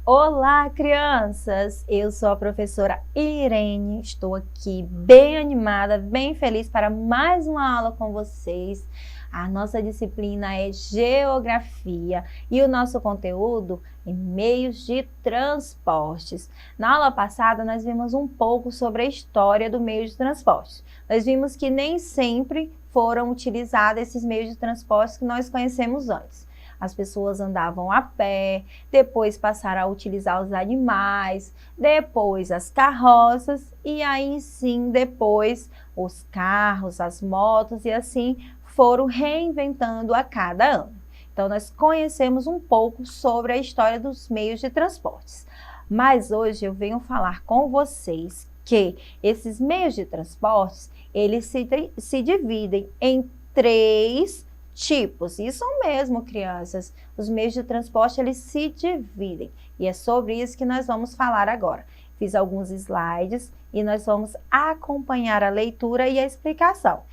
Olá, crianças! Eu sou a professora Irene, estou aqui bem animada, bem feliz para mais uma aula com vocês. A nossa disciplina é Geografia e o nosso conteúdo é Meios de Transportes. Na aula passada, nós vimos um pouco sobre a história do meio de transporte. Nós vimos que nem sempre foram utilizados esses meios de transporte que nós conhecemos antes. As pessoas andavam a pé, depois passaram a utilizar os animais, depois as carroças e aí sim depois os carros, as motos e assim foram reinventando a cada ano. Então nós conhecemos um pouco sobre a história dos meios de transportes. Mas hoje eu venho falar com vocês que esses meios de transportes, eles se dividem em três tipos. Isso mesmo, crianças. Os meios de transporte, eles se dividem. E é sobre isso que nós vamos falar agora. Fiz alguns slides e nós vamos acompanhar a leitura e a explicação.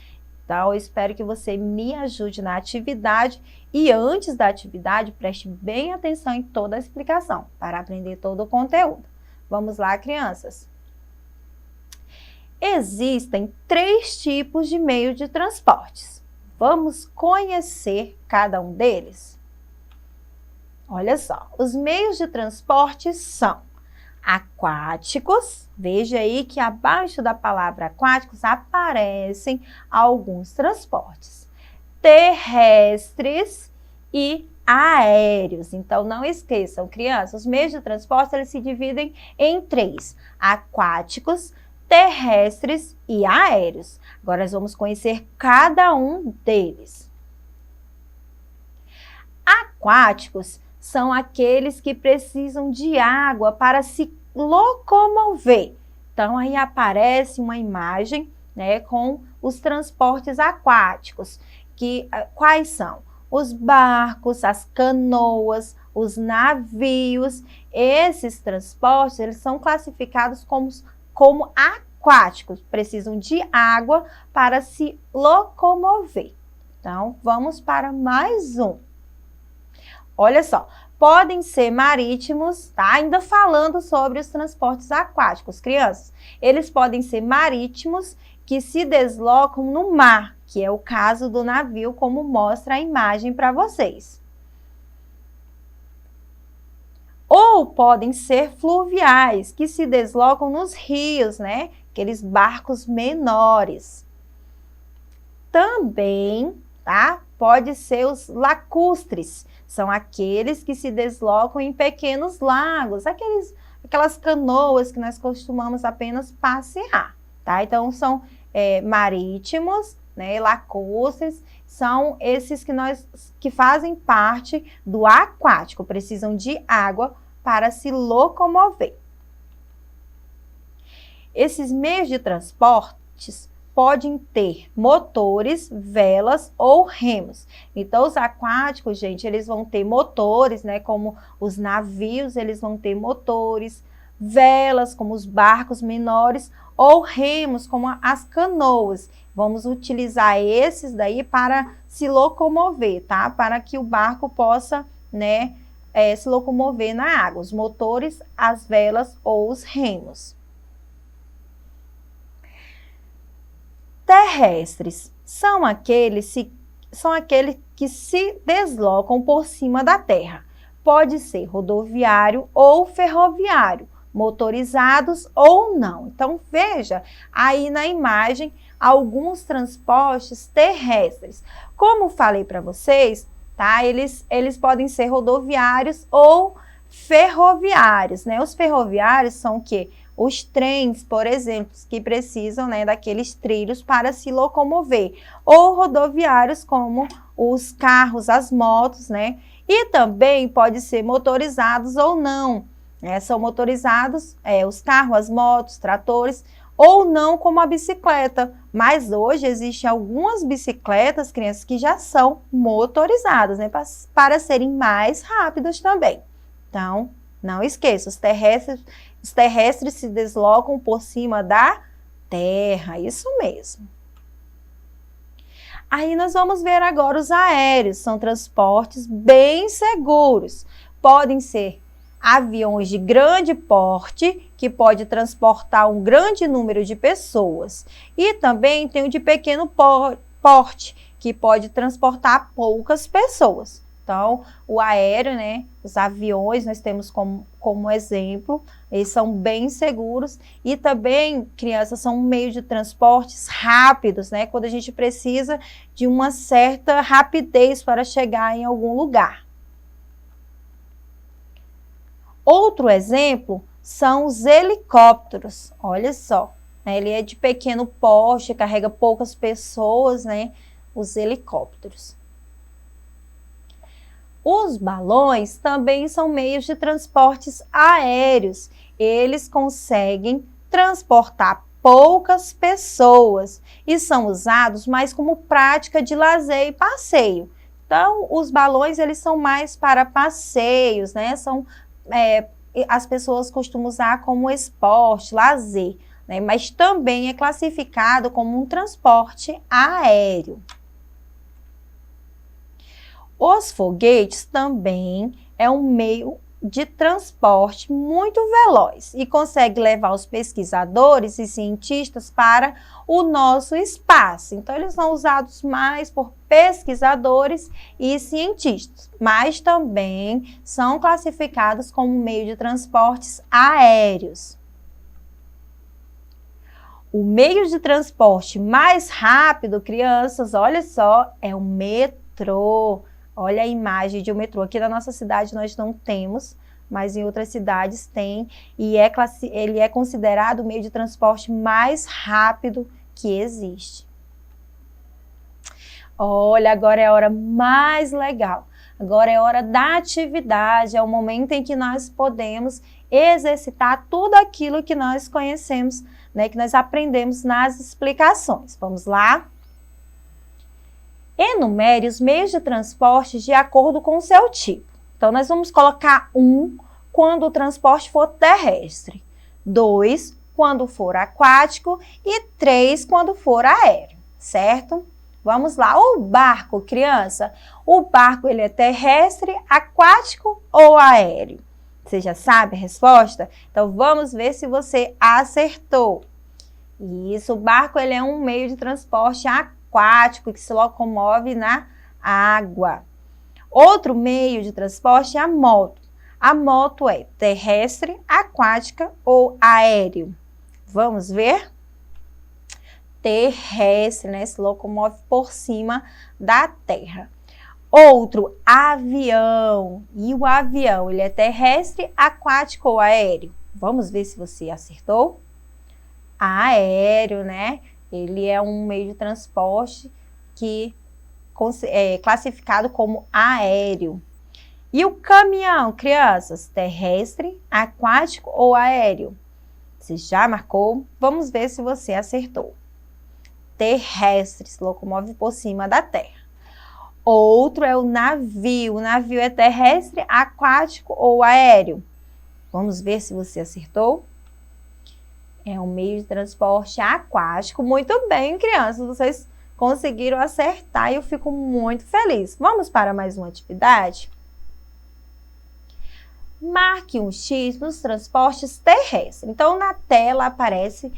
Então, eu espero que você me ajude na atividade e antes da atividade, preste bem atenção em toda a explicação para aprender todo o conteúdo. Vamos lá, crianças. Existem três tipos de meios de transportes. Vamos conhecer cada um deles? Olha só, os meios de transporte são aquáticos. Veja aí que abaixo da palavra aquáticos aparecem alguns transportes. Terrestres e aéreos. Então, não esqueçam, crianças, os meios de transporte eles se dividem em três: aquáticos, terrestres e aéreos. Agora nós vamos conhecer cada um deles. Aquáticos são aqueles que precisam de água para se locomover. Então aí aparece uma imagem, né, com os transportes aquáticos. Quais são? Os barcos, as canoas, os navios. Esses transportes eles são classificados como aquáticos, precisam de água para se locomover. Então, vamos para mais um. Olha só, podem ser marítimos, tá? Ainda falando sobre os transportes aquáticos, crianças. Eles podem ser marítimos que se deslocam no mar, que é o caso do navio, como mostra a imagem para vocês. Ou podem ser fluviais, que se deslocam nos rios, né? Aqueles barcos menores. Também, tá? Pode ser os lacustres, são aqueles que se deslocam em pequenos lagos, aquelas canoas que nós costumamos apenas passear, tá? Então, são marítimos, né? Lacustres, são esses que fazem parte do aquático, precisam de água para se locomover. Esses meios de transportes podem ter motores, velas ou remos. Então, os aquáticos, gente, eles vão ter motores, né? Como os navios, eles vão ter motores, velas, como os barcos menores, ou remos, como as canoas. Vamos utilizar esses daí para se locomover, tá? Para que o barco possa, né, se locomover na água. Os motores, as velas ou os remos. Terrestres são aqueles que se deslocam por cima da terra. Pode ser rodoviário ou ferroviário, motorizados ou não. Então, veja aí na imagem alguns transportes terrestres. Como falei para vocês, tá? Eles podem ser rodoviários ou ferroviários, né? Os ferroviários são o quê? Os trens, por exemplo, que precisam, né, daqueles trilhos para se locomover. Ou rodoviários, como os carros, as motos, né? E também pode ser motorizados ou não. Né? São motorizados os carros, as motos, tratores, ou não como a bicicleta. Mas hoje existem algumas bicicletas, crianças, que já são motorizadas, né? Para serem mais rápidas também. Então, não esqueça, os terrestres se deslocam por cima da terra, isso mesmo. Aí nós vamos ver agora os aéreos, são transportes bem seguros. Podem ser aviões de grande porte, que pode transportar um grande número de pessoas. E também tem o de pequeno porte, que pode transportar poucas pessoas. Então, o aéreo, né, os aviões, nós temos como exemplo, eles são bem seguros e também, crianças, são um meio de transportes rápidos, né, quando a gente precisa de uma certa rapidez para chegar em algum lugar. Outro exemplo são os helicópteros, olha só, né, ele é de pequeno porte, carrega poucas pessoas, né, os helicópteros. Os balões também são meios de transportes aéreos. Eles conseguem transportar poucas pessoas e são usados mais como prática de lazer e passeio. Então, os balões, eles são mais para passeios, né? As pessoas costumam usar como esporte, lazer, né? Mas também é classificado como um transporte aéreo. Os foguetes também é um meio de transporte muito veloz e consegue levar os pesquisadores e cientistas para o nosso espaço. Então, eles são usados mais por pesquisadores e cientistas, mas também são classificados como meio de transportes aéreos. O meio de transporte mais rápido, crianças, olha só, é o metrô. Olha a imagem de um metrô. Aqui na nossa cidade nós não temos, mas em outras cidades tem. E ele é considerado o meio de transporte mais rápido que existe. Olha, agora é a hora mais legal. Agora é a hora da atividade. É o momento em que nós podemos exercitar tudo aquilo que nós conhecemos, né, que nós aprendemos nas explicações. Vamos lá? Enumere os meios de transporte de acordo com o seu tipo. Então, nós vamos colocar 1 quando o transporte for terrestre, 2 quando for aquático e 3 quando for aéreo, certo? Vamos lá, o barco, criança, o barco ele é terrestre, aquático ou aéreo? Você já sabe a resposta? Então, vamos ver se você acertou. Isso, o barco ele é um meio de transporte aquático que se locomove na água. Outro meio de transporte é a moto. A moto é terrestre, aquática ou aéreo? Vamos ver? Terrestre, né? Se locomove por cima da terra. Outro, avião. E o avião, ele é terrestre, aquático ou aéreo? Vamos ver se você acertou? Aéreo, né? Ele é um meio de transporte que é classificado como aéreo. E o caminhão, crianças, terrestre, aquático ou aéreo? Você já marcou? Vamos ver se você acertou. Terrestre, se locomove por cima da terra. Outro é o navio. O navio é terrestre, aquático ou aéreo? Vamos ver se você acertou. É um meio de transporte aquático. Muito bem, crianças, vocês conseguiram acertar e eu fico muito feliz. Vamos para mais uma atividade? Marque um X nos transportes terrestres. Então, na tela aparecem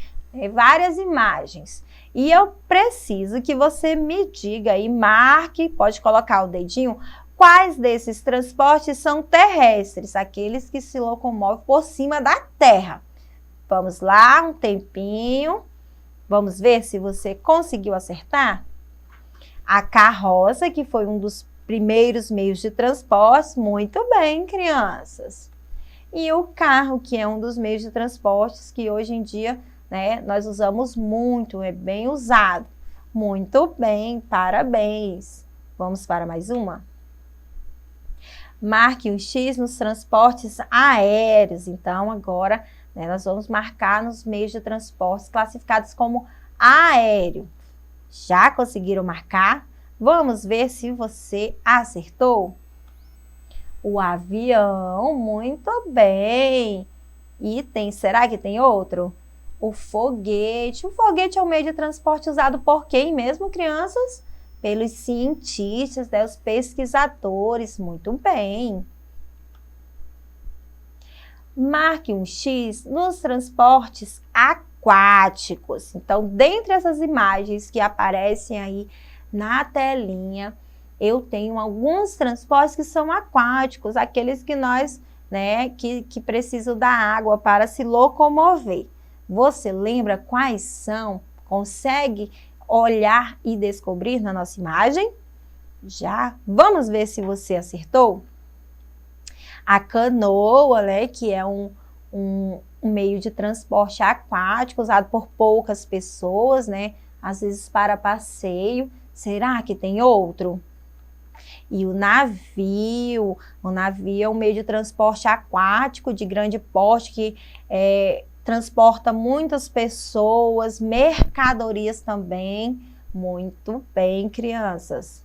várias imagens. E eu preciso que você me diga e marque, pode colocar o dedinho, quais desses transportes são terrestres, aqueles que se locomovem por cima da terra. Vamos lá, um tempinho. Vamos ver se você conseguiu acertar? A carroça, que foi um dos primeiros meios de transporte. Muito bem, crianças. E o carro, que é um dos meios de transportes que hoje em dia, né, nós usamos muito, é bem usado. Muito bem, parabéns. Vamos para mais uma? Marque um X nos transportes aéreos. Então, agora, né, nós vamos marcar nos meios de transporte classificados como aéreo. Já conseguiram marcar? Vamos ver se você acertou. O avião, muito bem. E será que tem outro? O foguete. O foguete é um meio de transporte usado por quem mesmo, crianças? Pelos cientistas, né, os pesquisadores. Muito bem. Marque um X nos transportes aquáticos. Então, dentre essas imagens que aparecem aí na telinha, eu tenho alguns transportes que são aquáticos, aqueles que nós, né, que precisam da água para se locomover. Você lembra quais são? Consegue olhar e descobrir na nossa imagem? Já? Vamos ver se você acertou? A canoa, né, que é um meio de transporte aquático usado por poucas pessoas, né, às vezes para passeio. Será que tem outro? E o navio é um meio de transporte aquático de grande porte que transporta muitas pessoas, mercadorias também. Muito bem, crianças.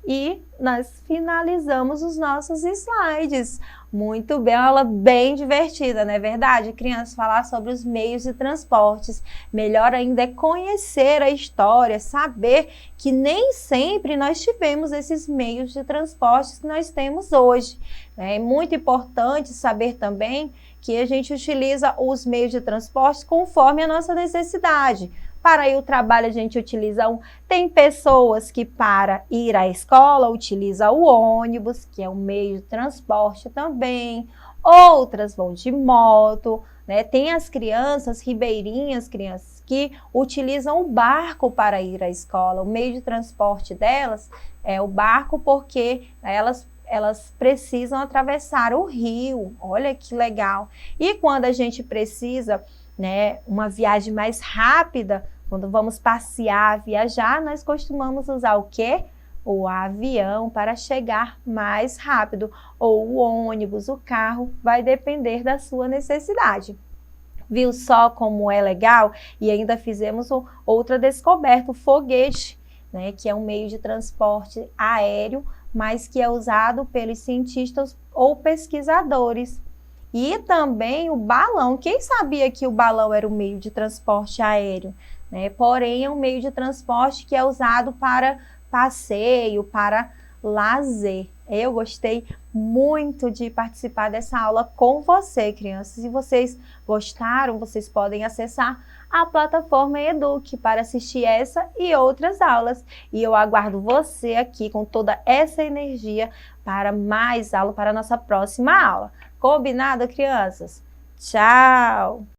E nós finalizamos os nossos slides. Muito bem, uma aula bem divertida, não é verdade? Crianças, falar sobre os meios de transportes. Melhor ainda é conhecer a história, saber que nem sempre nós tivemos esses meios de transportes que nós temos hoje. É muito importante saber também que a gente utiliza os meios de transporte conforme a nossa necessidade. Para ir ao trabalho a gente utiliza tem pessoas que para ir à escola utiliza o ônibus, que é um meio de transporte também. Outras vão de moto, né? Tem as crianças ribeirinhas, crianças que utilizam o barco para ir à escola. O meio de transporte delas é o barco porque elas precisam atravessar o rio. Olha que legal. E quando a gente precisa, né, uma viagem mais rápida, quando vamos passear, viajar, nós costumamos usar o quê? O avião para chegar mais rápido, ou o ônibus, o carro, vai depender da sua necessidade. Viu só como é legal? E ainda fizemos outra descoberta, o foguete, né, que é um meio de transporte aéreo, mas que é usado pelos cientistas ou pesquisadores. E também o balão. Quem sabia que o balão era um meio de transporte aéreo? Né? Porém, é um meio de transporte que é usado para passeio, para lazer. Eu gostei muito de participar dessa aula com você, crianças. Se vocês gostaram, vocês podem acessar a plataforma Eduque para assistir essa e outras aulas. E eu aguardo você aqui com toda essa energia para mais aula, para a nossa próxima aula. Combinado, crianças? Tchau!